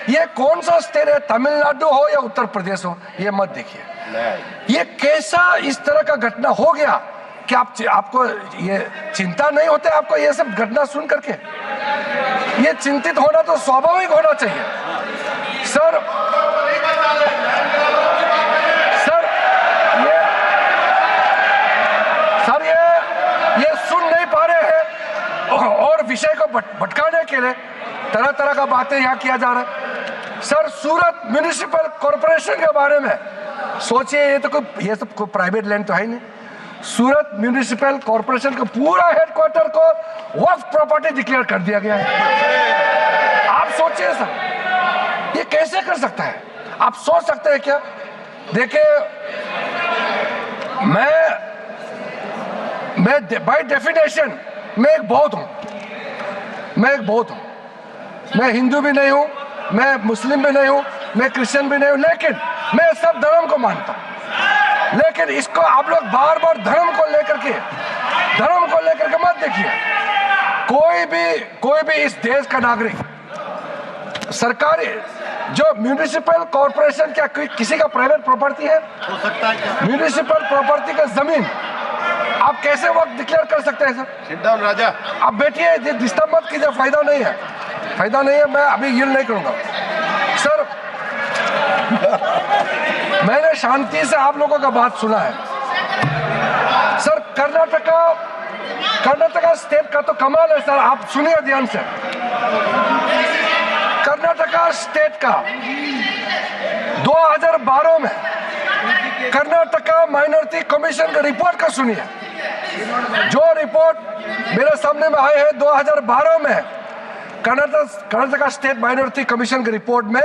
ये कौन सा स्टेट है, तमिलनाडु हो या उत्तर प्रदेश हो, ये मत देखिए। ये कैसा इस तरह का घटना हो गया कि आपको ये चिंता नहीं होते आपको ये सब घटना सुन करके? ये चिंतित होना तो स्वाभाविक होना चाहिए। सर ये सुन नहीं पा रहे हैं और विषय को भटकाने के लिए तरह तरह का बातें यहाँ किया जा रहा है। सर सूरत म्युनिसिपल कॉर्पोरेशन के बारे में सोचिए, ये सब कोई प्राइवेट लैंड तो है नहीं। सूरत म्युनिसिपल कॉर्पोरेशन का पूरा हेडक्वार्टर को वक्फ प्रॉपर्टी डिक्लेयर कर दिया गया है। आप सोचिए सर, ये कैसे कर सकता है? आप सोच सकते हैं क्या? देखिए, मैं बाय डेफिनेशन मैं एक बौद्ध हूं, मैं हिंदू भी नहीं हूं, मैं मुस्लिम भी नहीं हूं, मैं क्रिश्चियन भी नहीं हूं, लेकिन मैं सब धर्म को मानता हूं। लेकिन इसको आप लोग बार बार धर्म को लेकर के मत देखिए। कोई भी इस देश का नागरिक सरकारी जो म्युनिसिपल कॉर्पोरेशन क्या किसी का प्राइवेट प्रॉपर्टी है? हो सकता है क्या? म्युनिसिपल प्रॉपर्टी का जमीन आप कैसे वक्त डिक्लेयर कर सकते हैं सर? सिट डाउन राजा, आप बैठिए, डिस्टर्ब मत कीजिए, फायदा नहीं है। मैं अभी यील्ड नहीं करूंगा सर। मैंने शांति से आप लोगों का बात सुना है सर। कर्नाटका स्टेट का तो कमाल है सर, आप सुनिए ध्यान से। कर्नाटका स्टेट का 2012 में कर्नाटका माइनॉरिटी कमीशन का रिपोर्ट का सुनिए। जो रिपोर्ट मेरे सामने में आए हैं 2012 में कर्नाटका स्टेट माइनॉरिटी कमीशन के रिपोर्ट में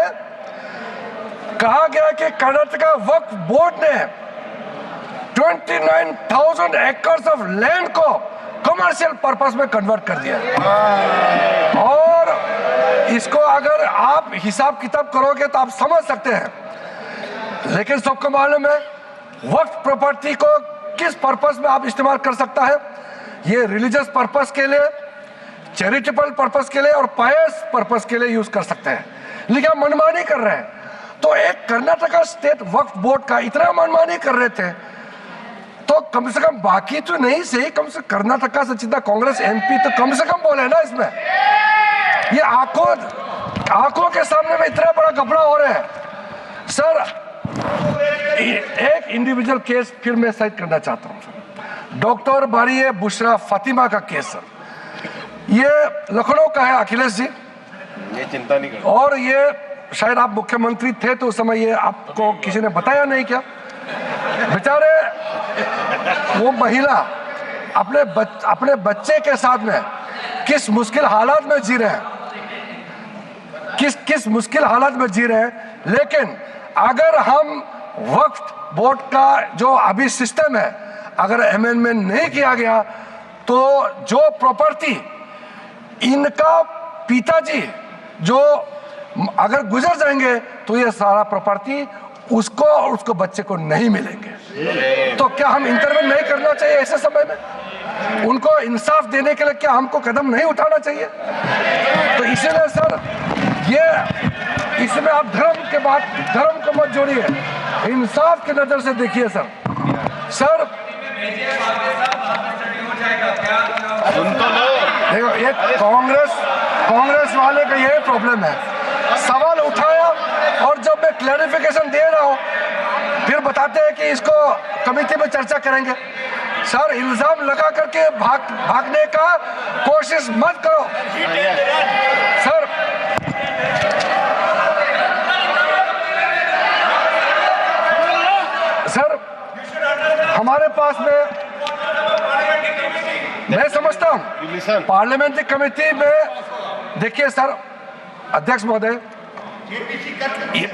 कहा गया कि कर्नाटका वक्फ बोर्ड ने 29,000 एकर्स ऑफ लैंड को कमर्शियल पर्पस में कन्वर्ट कर दिया। और इसको अगर आप हिसाब किताब करोगे तो आप समझ सकते हैं। लेकिन सबको मालूम है वक्फ प्रॉपर्टी को किस पर्पस में आप इस्तेमाल कर सकता है। ये रिलीजियस पर्पस के लिए, चैरिटेबल पर्पस के लिए और पायस पर्पस के लिए यूज कर सकते हैं। लेकिन आप मनमानी कर रहे हैं। तो एक कर्नाटका स्टेट वक्फ बोर्ड का इतना मनमानी कर रहे थे तो कम से कम बाकी तो नहीं सही, कम से कर्नाटका से जितना कांग्रेस एमपी तो कम से कम बोले ना इसमें। ये आंखों के सामने में इतना बड़ा घपला हो रहा है सर। एक इंडिविजुअल केस फिर मैं साइड करना चाहता हूं सर। डॉक्टर बारिये बुशरा फातिमा का केस सर, ये लखनऊ का है अखिलेश जी, ये चिंता नहीं करना। और ये शायद आप मुख्यमंत्री थे तो उस समय ये आपको किसी ने बताया नहीं क्या? बेचारे वो महिला अपने बच्चे के साथ में किस मुश्किल हालात में जी रहे हैं, किस मुश्किल हालात में जी रहे हैं। लेकिन अगर हम वक्फ बोर्ड का जो अभी सिस्टम है अगर अमेंडमेंट नहीं किया गया तो जो प्रॉपर्टी इनका पिताजी जो अगर गुजर जाएंगे तो ये सारा प्रॉपर्टी उसको और उसको बच्चे को नहीं मिलेंगे। तो क्या हम इंटरवेन नहीं करना चाहिए ऐसे समय में? उनको इंसाफ देने के लिए क्या हमको कदम नहीं उठाना चाहिए? तो इसीलिए सर ये इसमें आप धर्म को मत जोड़िए, इंसाफ की नजर से देखिए सर। देखो ये कांग्रेस वाले का यही प्रॉब्लम है। सवाल उठाया और जब मैं क्लैरिफिकेशन दे रहा हूं फिर बताते हैं कि इसको कमेटी में चर्चा करेंगे। सर इल्जाम लगा करके भागने का कोशिश मत करो सर। हमारे पास में मैं समझता हूं पार्लियामेंट्री कमेटी में देखिए सर, अध्यक्ष महोदय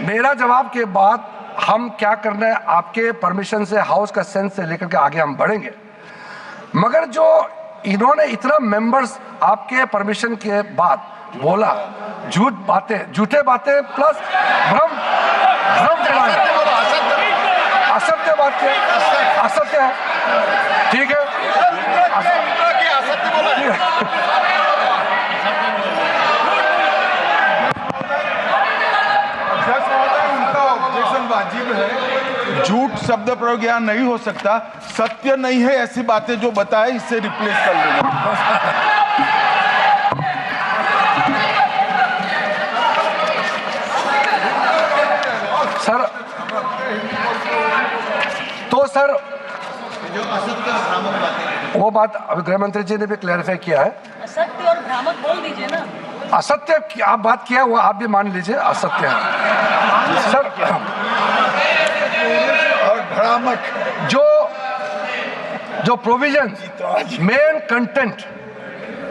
मेरा जवाब के बाद हम क्या करना है आपके परमिशन से, हाउस का सेंस से लेकर के आगे हम बढ़ेंगे। मगर जो इन्होंने इतना मेंबर्स आपके परमिशन के बाद बोला, झूठे बातें प्लस भ्रम फैलाया, असत्य बात है, असत्य है, ठीक है। झूठ शब्द प्रयोग यहाँ नहीं हो सकता। सत्य नहीं है ऐसी बातें जो बताए, इससे रिप्लेस कर लेंगे। सर, तो सर वो बात अभी गृह मंत्री जी ने भी क्लैरिफाई किया है। असत्य और भ्रामक बोल दीजिए ना। असत्य की आप बात किया वो आप भी मान लीजिए असत्य है सर। और भ्रामक जो प्रोविजन मेन कंटेंट,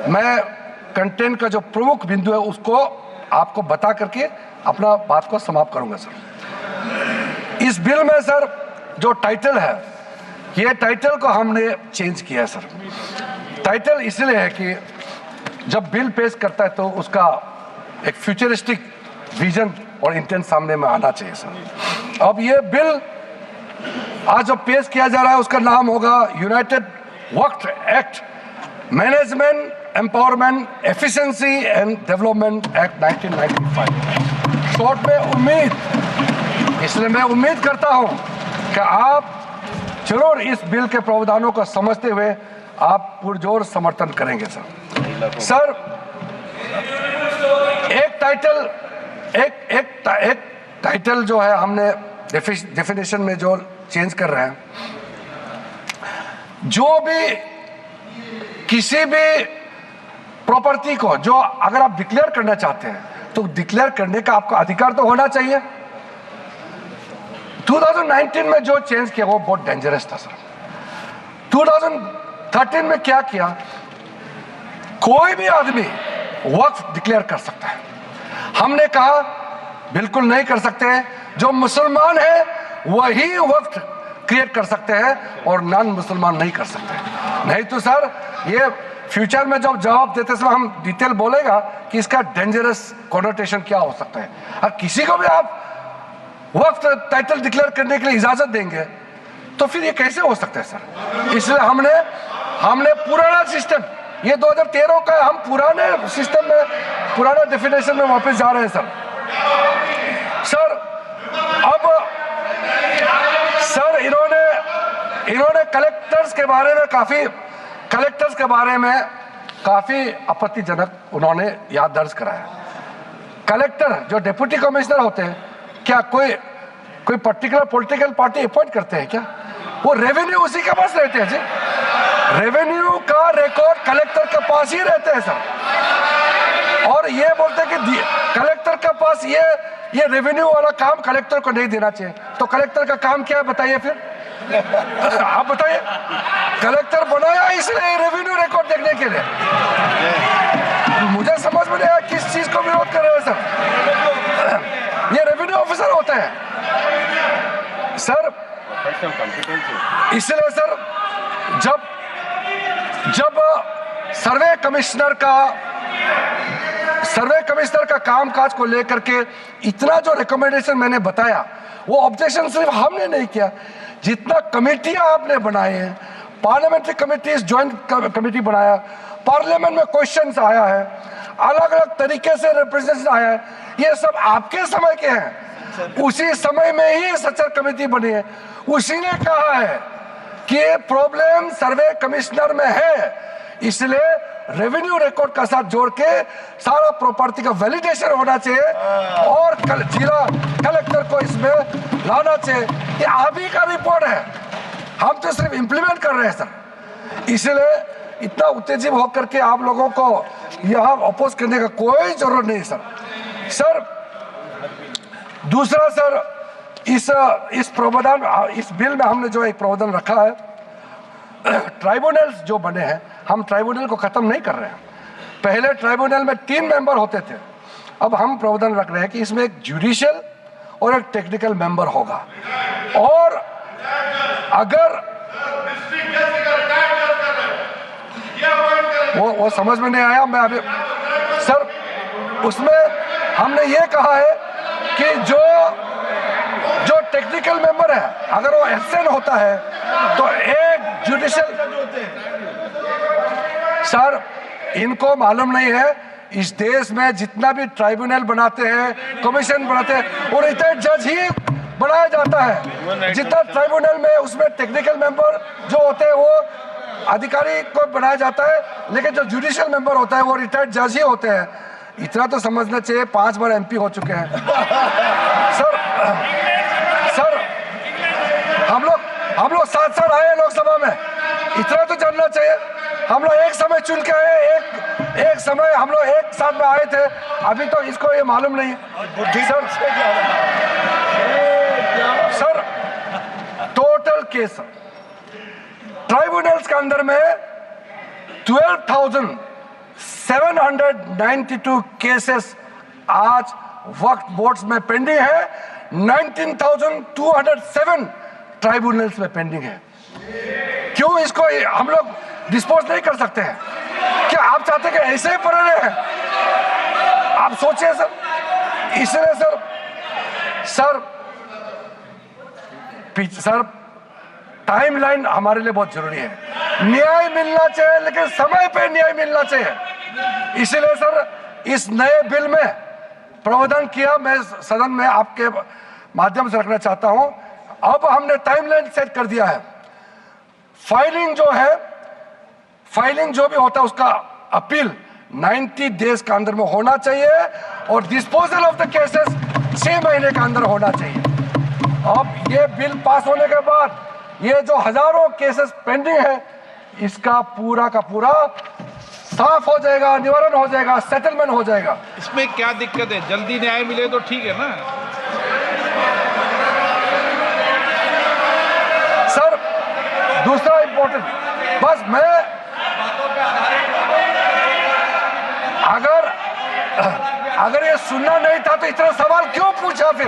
मैं कंटेंट का जो प्रमुख बिंदु है उसको आपको बता करके अपना बात को समाप्त करूंगा सर। इस बिल में सर जो टाइटल है, ये टाइटल को हमने चेंज किया है सर। टाइटल इसलिए है कि जब बिल पेश करता है तो उसका एक फ्यूचरिस्टिक विजन और इंटेंट सामने में आना चाहिए सर। अब ये बिल आज जो पेश किया जा रहा है उसका नाम होगा United work act, management empowerment efficiency and development act 1995, short में उम्मीद। इसलिए मैं उम्मीद करता हूं कि आप जरूर इस बिल के प्रावधानों को समझते हुए आप पुरजोर समर्थन करेंगे सर। सर एक टाइटल जो है हमने डेफिनेशन में जो चेंज कर रहे हैं, जो भी किसी भी प्रॉपर्टी को जो अगर आप डिक्लेयर करना चाहते हैं तो डिक्लेयर करने का आपका अधिकार तो होना चाहिए। 2019 में जो चेंज किया वो बहुत डेंजरस था सर। 2013 में क्या किया, कोई भी आदमी वक्फ डिक्लेयर कर सकता है। हमने कहा बिल्कुल नहीं कर सकते हैं, जो मुसलमान है वही वक्फ क्रिएट कर सकते हैं और नॉन मुसलमान नहीं कर सकते। नहीं तो सर ये फ्यूचर में जब जवाब देते समय हम डिटेल बोलेगा कि इसका डेंजरस कॉनोटेशन क्या हो सकता है। और किसी को भी आप वक्त टाइटल डिक्लेयर करने के लिए इजाजत देंगे तो फिर ये कैसे हो सकता है सर। इसलिए हमने पुराना सिस्टम, ये 2013 का, हम पुराने सिस्टम में पुराने डेफिनेशन में वापस जा रहे हैं सर। अब सर इन्होंने कलेक्टर्स के बारे में काफी आपत्तिजनक उन्होंने याद दर्ज कराया। कलेक्टर जो डिप्टी कमिश्नर होते हैं, क्या कोई पर्टिकुलर पॉलिटिकल पार्टी अपॉइंट करते हैं क्या? वो रेवेन्यू उसी के पास रहते हैं जी। रेवेन्यू का रिकॉर्ड कलेक्टर के पास ही रहते हैं सर। और ये बोलते हैं कि कलेक्टर के पास ये रेवेन्यू वाला काम कलेक्टर को नहीं देना चाहिए। तो कलेक्टर का काम क्या है बताइए फिर? आप बताइए। कलेक्टर बनाया इसलिए रेवेन्यू रिकॉर्ड देखने के लिए। मुझे समझ में नहीं आया किस चीज को विरोध कर रहे हैं सर। ये रेवेन्यू ऑफिसर होते हैं सर। इसलिए सर जब सर्वे कमिश्नर का कामकाज को लेकर के इतना जो रिकमेंडेशन मैंने बताया, वो ऑब्जेक्शन सिर्फ हमने नहीं किया, जितना कमेटियां आपने बनाए हैं, पार्लियामेंट्री कमेटीज, ज्वाइंट कमेटी बनाया, पार्लियामेंट में क्वेश्चंस आया है, अलग अलग तरीके से रिप्रेजेंटेशन आया है, ये सब आपके समय के हैं। उसी समय में ही सचर कमेटी बनी है। उसी ने कहा है कि ये प्रॉब्लम सर्वे कमिश्नर में है, इसलिए रेवेन्यू रिकॉर्ड का साथ जोड़ के सारा प्रॉपर्टी का वैलिडेशन होना चाहिए और जिला कलेक्टर को इसमें लाना चाहिए। ये आप ही का रिपोर्ट है, हम तो सिर्फ इंप्लीमेंट कर रहे हैं सर। इसलिए इतना उत्तेजित होकर के आप लोगों को यहाँ अपोज करने का कोई जरूरत नहीं सर। दूसरा सर, इस प्रावधान, इस बिल में हमने जो एक प्रावधान रखा है, ट्राइब्यूनल्स जो बने हैं, हम ट्राइब्यूनल को खत्म नहीं कर रहे हैं। पहले ट्राइब्यूनल में 3 मेंबर होते थे, अब हम प्रावधान रख रहे हैं कि इसमें एक जुडिशियल और एक टेक्निकल मेंबर होगा। और अगर वो समझ में नहीं आया, मैं अभी सर उसमें हमने ये कहा है कि जो टेक्निकल मेंबर है, अगर वो एब्सेंट होता है तो एक जुडिशियल, सर इनको मालूम नहीं है इस देश में जितना भी ट्राइब्यूनल बनाते हैं, कमीशन बनाते हैं, और रिटायर्ड जज ही बनाया जाता है। जितना ट्राइब्यूनल में उसमें टेक्निकल मेंबर जो होते हैं वो अधिकारी को बनाया जाता है, लेकिन जो जुडिशियल मेंबर होता है वो रिटायर्ड जज ही होते हैं। इतना तो समझना चाहिए, 5 बार MP हो चुके हैं। सर हम लोग 7 आए हैं लोकसभा में, इतना तो जानना चाहिए। हम लोग एक समय चुन के आए, एक समय हम लोग एक साथ में आए थे, अभी तो इसको ये मालूम नहीं है। सर टोटल केस ट्राइब्यूनल्स के अंदर में 12,792 केसेस आज वक्फ बोर्ड्स में पेंडिंग है। 19,207 ट्राइब्यूनल्स में पेंडिंग है। क्यों इसको हम लोग डिस्पोज नहीं कर सकते हैं? क्या आप चाहते हैं कि ऐसे ही पड़े रहे? आप सोचिए सर। इसलिए सर टाइमलाइन हमारे लिए बहुत जरूरी है। न्याय मिलना चाहिए, लेकिन समय पे न्याय मिलना चाहिए। इसीलिए सर इस नए बिल में प्रावधान किया, मैं सदन में आपके माध्यम से रखना चाहता हूं। अब हमने टाइमलाइन सेट कर दिया है। फाइलिंग जो भी होता है उसका अपील 90 डेज के अंदर में होना चाहिए और डिस्पोजल ऑफ द केसेस 6 महीने के अंदर होना चाहिए। अब ये बिल पास होने के बाद ये जो हजारों केसेस पेंडिंग है, इसका पूरा का पूरा साफ हो जाएगा, निवारण हो जाएगा, सेटलमेंट हो जाएगा। इसमें क्या दिक्कत है? जल्दी न्याय मिले तो ठीक है ना सर। दूसरा इंपॉर्टेंट, बस मैं अगर ये सुनना नहीं था तो इतना सवाल क्यों पूछा? फिर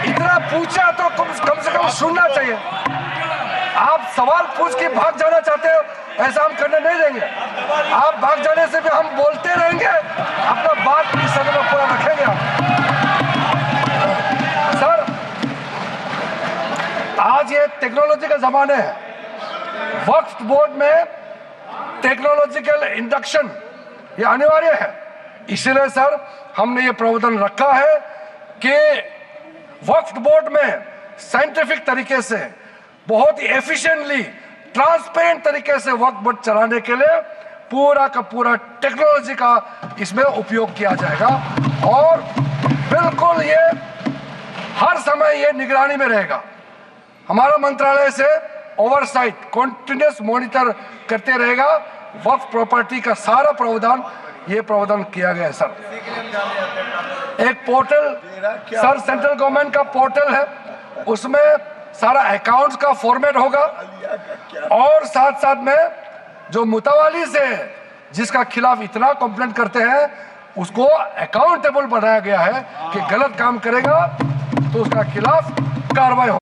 इतना पूछा तो कम से कम सुनना चाहिए। आप सवाल पूछ के भाग जाना चाहते हो, ऐसा हम करने नहीं देंगे। आप भाग जाने से भी हम बोलते रहेंगे, अपना बात इस सदन में पूरा रखेंगे। सर आज ये टेक्नोलॉजी का जमाना है। वक्फ बोर्ड में टेक्नोलॉजिकल इंडक्शन ये अनिवार्य है। इसलिए सर हमने ये प्रावधान रखा है कि वक्फ बोर्ड में साइंटिफिक तरीके से बहुत ही एफिशिएंटली ट्रांसपेरेंट तरीके से वक्फ बोर्ड चलाने के लिए पूरा का पूरा टेक्नोलॉजी का इसमें उपयोग किया जाएगा और बिल्कुल ये हर समय ये निगरानी में रहेगा। हमारा मंत्रालय से ओवरसाइट कंटिन्यूस मॉनिटर करते रहेगा। वक्फ प्रॉपर्टी का सारा प्रावधान किया गया है सर। एक पोर्टल सर सेंट्रल गवर्नमेंट का पोर्टल है, उसमें सारा अकाउंट्स का फॉर्मेट होगा और साथ में जो मुतवाली से जिसका खिलाफ इतना कंप्लेंट करते हैं उसको अकाउंटेबल बनाया गया है कि गलत काम करेगा तो उसका खिलाफ कार्रवाई हो।